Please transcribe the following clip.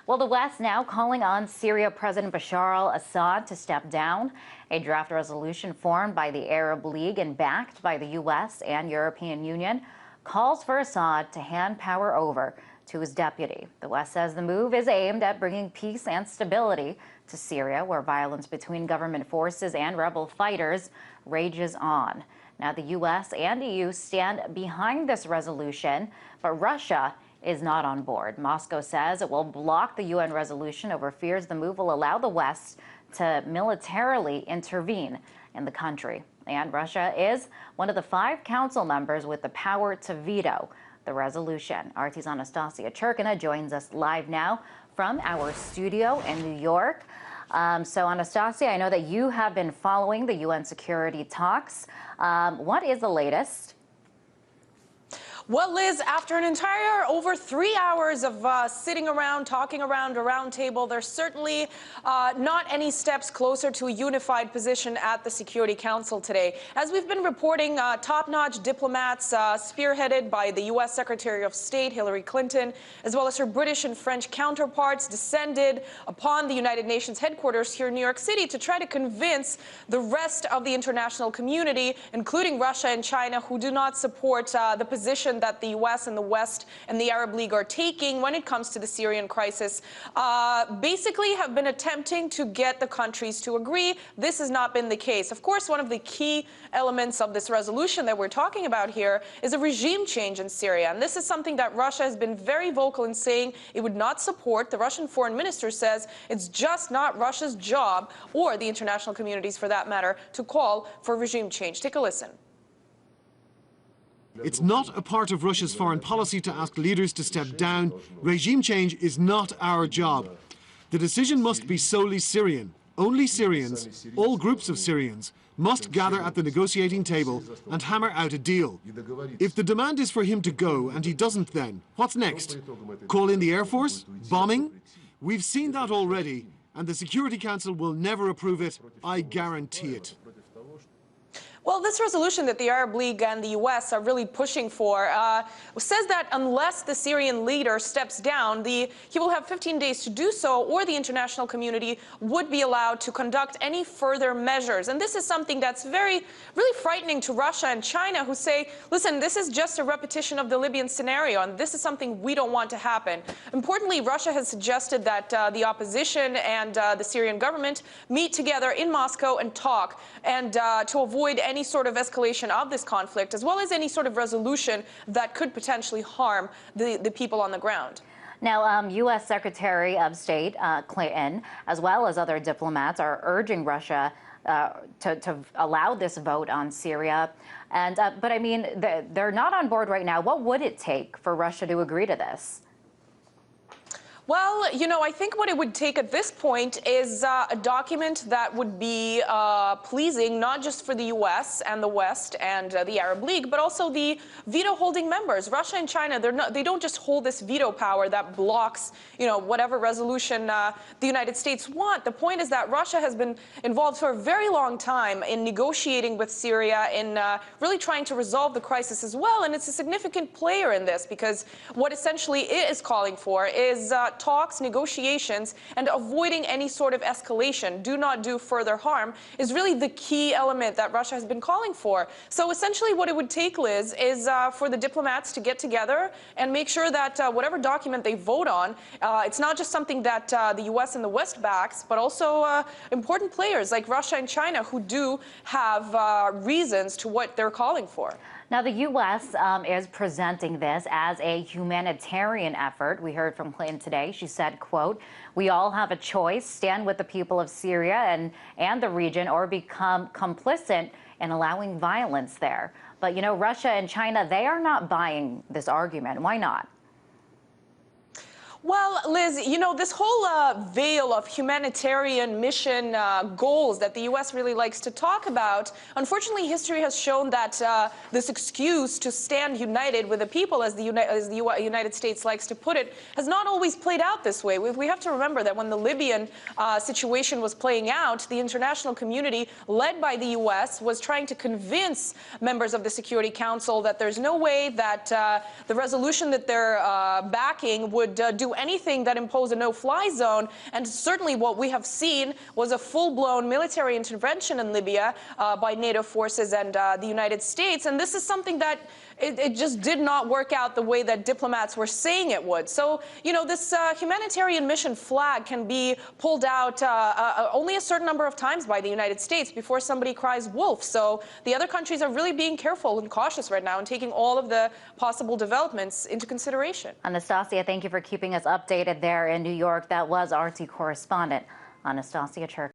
Well, the West now calling on Syria President Bashar al-Assad to step down. A draft resolution formed by the Arab League and backed by the U.S. and European Union calls for Assad to hand power over to his deputy. The West says the move is aimed at bringing peace and stability to Syria, where violence between government forces and rebel fighters rages on. Now, the U.S. and EU stand behind this resolution, but Russia is not on board. Moscow says it will block the UN resolution over fears the move will allow the West to militarily intervene in the country. And Russia is one of the 5 council members with the power to veto the resolution. RT's Anastasia Churkina joins us live now from our studio in New York. So Anastasia, I know that you have been following the UN security talks. What is the latest? Well, Liz, after an entire over 3 hours of sitting around, talking around a round table, there's certainly not any steps closer to a unified position at the Security Council today. As we've been reporting, top-notch diplomats spearheaded by the U.S. Secretary of State Hilary Clinton, as well as her British and French counterparts, descended upon the United Nations headquarters here in New York City to try to convince the rest of the international community, including Russia and China, who do not support the position that the U.S. and the West and the Arab League are taking when it comes to the Syrian crisis, basically have been attempting to get the countries to agree. This has not been the case. Of course, one of the key elements of this resolution that we're talking about here is a regime change in Syria. And this is something that Russia has been very vocal in saying it would not support. The Russian foreign minister says it's just not Russia's job, or the international community's for that matter, to call for regime change. Take a listen. It's not a part of Russia's foreign policy to ask leaders to step down. Regime change is not our job. The decision must be solely Syrian. Only Syrians, all groups of Syrians, must gather at the negotiating table and hammer out a deal. If the demand is for him to go and he doesn't, then what's next? Call in the Air Force? Bombing? We've seen that already, and the Security Council will never approve it. I guarantee it. Well, this resolution that the Arab League and the U.S. are really pushing for says that unless the Syrian leader steps down, he will have 15 days to do so, or the international community would be allowed to conduct any further measures. And this is something that's really frightening to Russia and China, who say, listen, this is just a repetition of the Libyan scenario, and this is something we don't want to happen. Importantly, Russia has suggested that the opposition and the Syrian government meet together in Moscow and talk, and to avoid any sort of escalation of this conflict, as well as any sort of resolution that could potentially harm the people on the ground. Now, U.S. Secretary of State Clinton, as well as other diplomats, are urging Russia to allow this vote on Syria. And but I mean, they're not on board right now. What would it take for Russia to agree to this? Well, you know, I think what it would take at this point is a document that would be pleasing not just for the U.S. and the West and the Arab League, but also the veto-holding members. Russia and China, they don't just hold this veto power that blocks, you know, whatever resolution the United States want. The point is that Russia has been involved for a very long time in negotiating with Syria, in really trying to resolve the crisis as well. And it's a significant player in this, because what essentially it is calling for is talks, negotiations, and avoiding any sort of escalation, do not do further harm, is really the key element that Russia has been calling for. So essentially what it would take, Liz, is for the diplomats to get together and make sure that whatever document they vote on, it's not just something that the U.S. and the West backs, but also important players like Russia and China, who do have reasons to what they're calling for. Now, the U.S. Is presenting this as a humanitarian effort. We heard from Clinton today. She said, quote, "We all have a choice, stand with the people of Syria and the region, or become complicit in allowing violence there." But, you know, Russia and China, they are not buying this argument. Why not? Well, Liz, you know, this whole veil of humanitarian mission goals that the U.S. really likes to talk about, unfortunately, history has shown that this excuse to stand united with the people, as the United States likes to put it, has not always played out this way. We have to remember that when the Libyan situation was playing out, the international community, led by the U.S., was trying to convince members of the Security Council that there's no way that the resolution that they're backing would do do anything that imposed a no-fly zone. And certainly what we have seen was a full-blown military intervention in Libya by NATO forces and the United States. And this is something that it just did not work out the way that diplomats were saying it would. So, you know, this humanitarian mission flag can be pulled out only a certain number of times by the United States before somebody cries wolf. So the other countries are really being careful and cautious right now and taking all of the possible developments into consideration. Anastasia, thank you for keeping us updated there in New York. That was RT correspondent Anastasia Church.